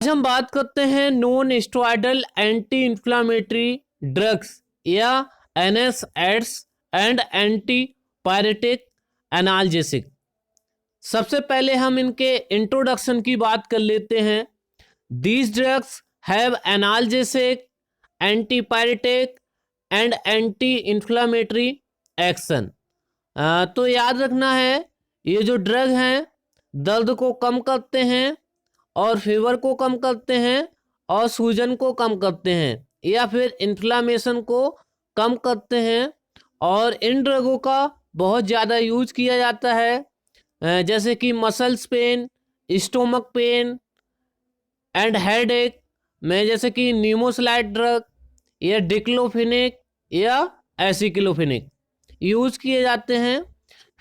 हम बात करते हैं non steroidal anti inflammatory drugs या NSAIDs and antipyretic analgesic. सबसे पहले हम इनके इंट्रोडक्शन की बात कर लेते हैं। These drugs have analgesic, antipyretic and anti inflammatory action. तो याद रखना है, ये जो ड्रग हैं दर्द को कम करते हैं और फीवर को कम करते हैं और सूजन को कम करते हैं या फिर इन्फ्लामेशन को कम करते हैं। और इन ड्रगों का बहुत ज़्यादा यूज किया जाता है जैसे कि muscles pain, stomach pain and headache में, जैसे कि न्यूमोसाइड ड्रग या डिक्लोफिनेक या एसिक्लोफिनेक यूज किए जाते हैं।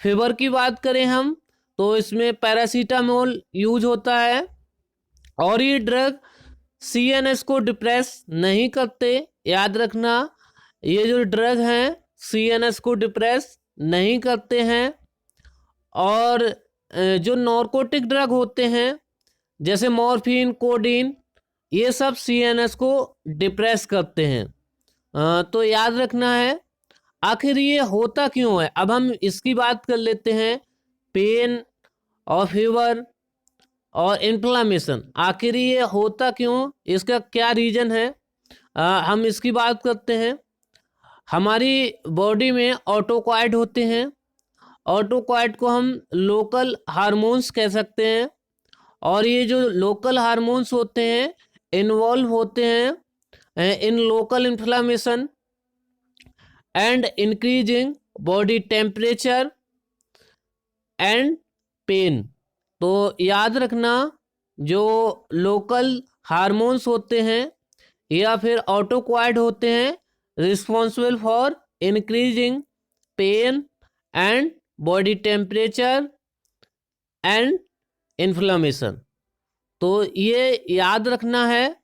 फीवर की बात करें हम तो इसमें पैरासीटामोल यूज होता है। और ये ड्रग सीएनएस को डिप्रेस नहीं करते। याद रखना, ये जो ड्रग हैं सीएनएस को डिप्रेस नहीं करते हैं। और जो नार्कोटिक ड्रग होते हैं जैसे मॉर्फिन, कोडीन, ये सब सीएनएस को डिप्रेस करते हैं। तो याद रखना है। आखिर ये होता क्यों है, अब हम इसकी बात कर लेते हैं। पेन और फीवर और इन्फ्लामेशन, आखिर ये होता क्यों, इसका क्या रीज़न है, हम इसकी बात करते हैं। हमारी बॉडी में ऑटोकॉइड होते हैं। ऑटोकॉइड को हम लोकल हार्मोन्स कह सकते हैं। और ये जो लोकल हार्मोन्स होते हैं इन्वॉल्व होते हैं in local inflammation and increasing body temperature and pain. तो याद रखना, जो लोकल हार्मोन्स होते हैं या फिर ऑटोक्वाइड होते हैं responsible for increasing pain and body temperature and inflammation. तो ये याद रखना है।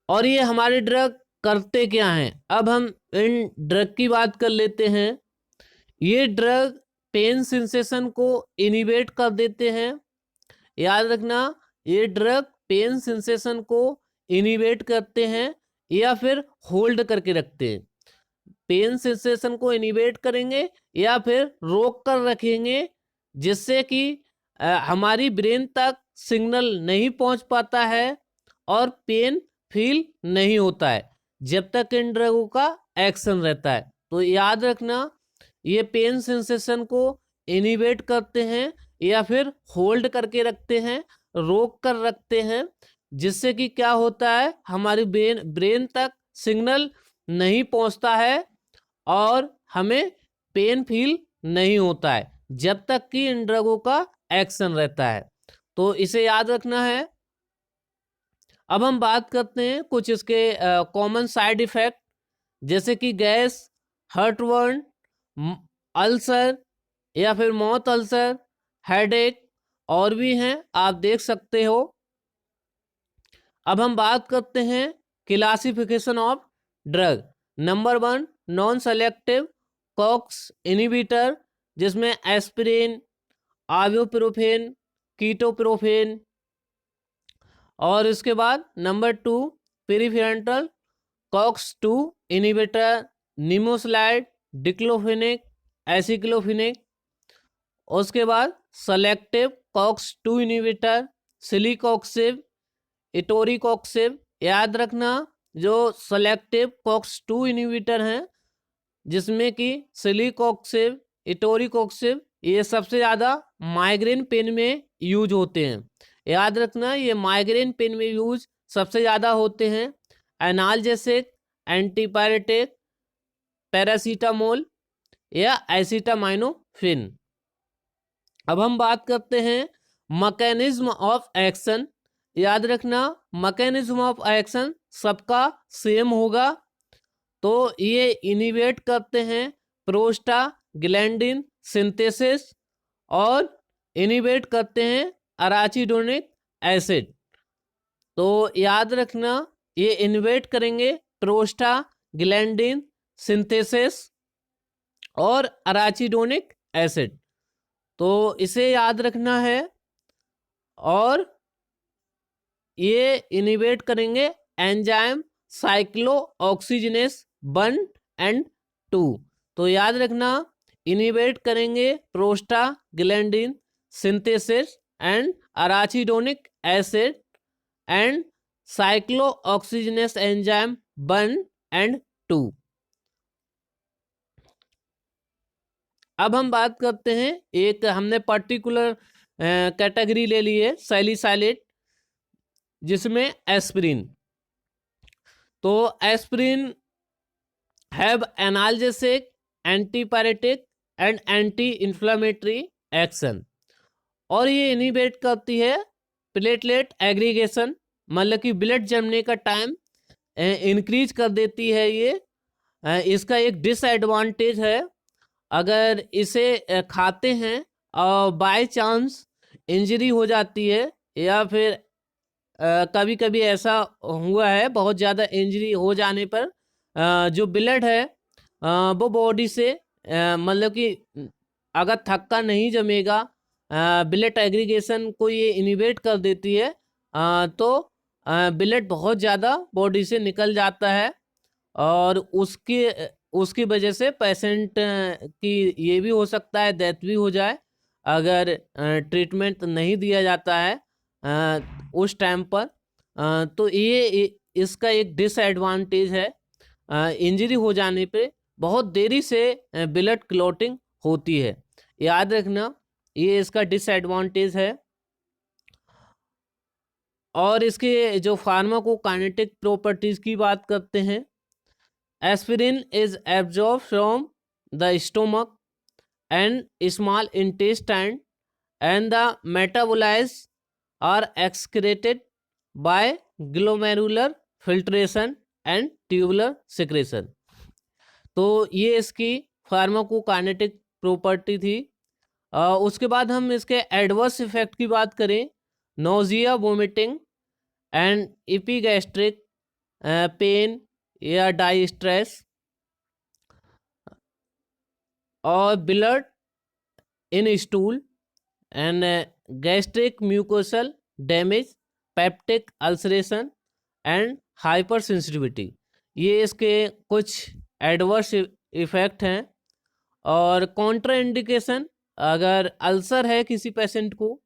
और ये हमारे ड्रग करते क्या हैं, अब हम इन ड्रग की बात कर लेते हैं। ये ड्रग पेन सेंसेशन को इनिबेट कर देते हैं। याद रखना, ये ड्रग पेन सेंसेशन को इनिबेट करते हैं या फिर होल्ड करके रखते हैं। पेन सेंसेशन को इनिबेट करेंगे या फिर रोक कर रखेंगे, जिससे कि हमारी ब्रेन तक सिग्नल नहीं पहुंच पाता है और पेन फील नहीं होता है जब तक इन ड्रगों का एक्शन रहता है। तो याद रखना, ये पेन सेंसेशन को इनिबेट करते हैं या फिर होल्ड करके रखते हैं, रोक कर रखते हैं, जिससे कि क्या होता है हमारी ब्रेन तक सिग्नल नहीं पहुंचता है और हमें पेन फील नहीं होता है जब तक कि इन ड्रगों का एक्शन रहता है। तो इसे याद रखना है। अब हम बात करते हैं कुछ इसके कॉमन साइड इफेक्ट, जैसे कि गैस, हार्टबर्न, अल्सर या फिर माउथ अल्सर, हेडेक और भी हैं, आप देख सकते हो। अब हम बात करते हैं classification of drug. Number 1, non selective cox inhibitor, aspirin ibuprofen, ketoprofen, कीटोप्रोफेन। और इसके बाद number 2, peripheral cox 2 inhibitor, nimesulide, diclofenac, aceclofenac. उसके बाद selective cox 2 inhibitor, celecoxib, etoricoxib. याद रखना, जो सेलेक्टिव कॉक्स 2 इनहिबिटर हैं जिसमें कि सिलिकॉक्सिब, इटोरिकॉक्सिब, ये सबसे ज़्यादा माइग्रेन पेन में यूज होते हैं। याद रखना, ये माइग्रेन पेन में यूज सबसे ज़्यादा होते हैं। एनाल्जेसिक, एंटीपायरेटिक, पैरासीटामोल या एसिटामाइनोफिन। अब हम बात करते हैं मैकेनिज्म ऑफ एक्शन। याद रखना, मैकेनिज्म ऑफ एक्शन सबका सेम होगा। तो ये इनिबेट करते हैं प्रोस्टाग्लैंडिन सिंथेसिस और इनिबेट करते हैं अराचिडोनिक एसिड। तो याद रखना, ये इनिबेट करेंगे प्रोस्टाग्लैंडिन सिंथेसिस और अराचिडोनिक एसिड। तो इसे याद रखना है। और ये इनिवेट करेंगे एंजाइम साइक्लोऑक्सीजिनेस 1 एंड 2। तो याद रखना, इनिवेट करेंगे prostaglandin synthesis and arachidonic acid and cyclooxygenase enzyme 1 and 2। अब हम बात करते हैं, एक हमने पर्टिकुलर कैटेगरी ले ली है सैलिसाइलेट, जिसमें एस्पिरिन। तो aspirin have analgesic, antipyretic and anti inflammatory action, और ये इनिबिट करती है प्लेटलेट एग्रीगेशन, मतलब कि ब्लड जमने का टाइम इंक्रीज कर देती है ये। इसका एक डिसएडवांटेज है, अगर इसे खाते हैं और बाय चांस इंजरी हो जाती है, या फिर कभी कभी ऐसा हुआ है बहुत ज़्यादा इंजरी हो जाने पर जो ब्लड है वो बॉडी से मतलब कि अगर थक्का नहीं जमेगा, ब्लड एग्रीगेशन को ये इनिबिट कर देती है, तो ब्लड बहुत ज़्यादा बॉडी से निकल जाता है, और उसकी वजह से पेशेंट की ये भी हो सकता है डेथ भी हो जाए, अगर ट्रीटमेंट नहीं दिया जाता है उस टाइम पर। तो ये इसका एक डिसएडवांटेज है, इंजरी हो जाने पे बहुत देरी से ब्लड क्लॉटिंग होती है, याद रखना ये इसका डिसएडवांटेज है। और इसके जो फार्माकोकाइनेटिक प्रॉपर्टीज की बात करते हैं, aspirin is absorb from the stomach and small intestine and the metabolize are excreted by glomerular filtration and tubular secretion. तो ये इसकी फार्माकोकाइनेटिक प्रॉपर्टी थी। उसके बाद हम इसके एडवर्स इफेक्ट की बात करें, नोजिया, वोमिटिंग एंड इपीगैस्ट्रिक पेन या डाइस्ट्रेस, और blood in stool and gastric mucosal damage, peptic ulceration and hyper sensitivity, ये इसके कुछ एडवर्स इफेक्ट हैं। और कॉन्ट्रा इंडिकेशन, अगर अल्सर है किसी पेशेंट को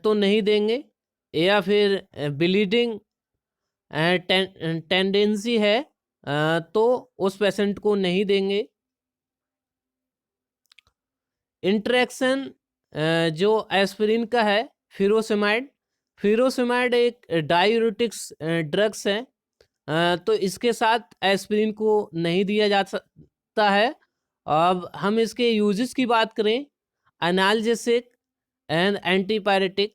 तो नहीं देंगे, या फिर ब्लीडिंग टेंडेंसी है तो उस पेशेंट को नहीं देंगे। इंटरेक्शन जो एस्पिरिन का है फिरोसेमाइड एक डायूरेटिक्स ड्रग्स है, तो इसके साथ एस्पिरिन को नहीं दिया जा सकता है। अब हम इसके यूजेस की बात करें, analgesic and antipyretic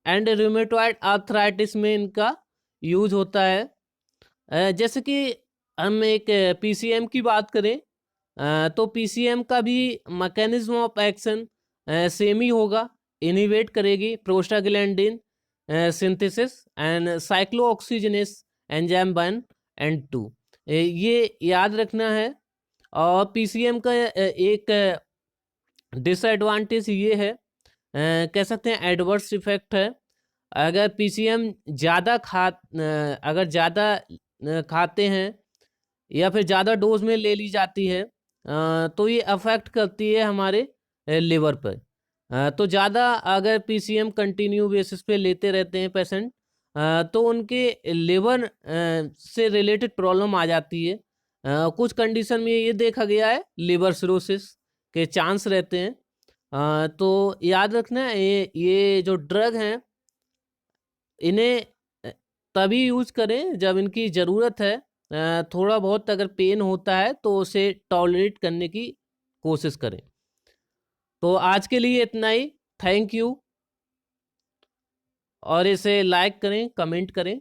and rheumatoid arthritis में इनका यूज होता है। जैसे कि हम एक पीसीएम की बात करें, तो पीसीएम का भी मैकेनिज्म ऑफ एक्शन सेम ही होगा, इनिवेट करेगी prostaglandin synthesis and cyclooxygenase enzyme 1 and 2, ये याद रखना है। और पीसीएम का एक डिसएडवांटेज ये है, कह सकते हैं एडवर्स इफेक्ट है, अगर पीसीएम अगर ज़्यादा खाते हैं या फिर ज़्यादा डोज में ले ली जाती है, तो ये अफेक्ट करती है हमारे लिवर पर। तो ज़्यादा अगर पीसीएम कंटिन्यू बेसिस पे लेते रहते हैं पेशेंट, तो उनके लिवर से रिलेटेड प्रॉब्लम आ जाती है। कुछ कंडीशन में ये देखा गया है लिवर सिरोसिस के चांस रहते हैं। तो याद रखना ये जो ड्रग हैं इन्हें तभी यूज़ करें जब इनकी ज़रूरत है। थोड़ा बहुत अगर पेन होता है तो उसे टॉलरेट करने की कोशिश करें। तो आज के लिए इतना ही, थैंक यू, और इसे लाइक करें, कमेंट करें।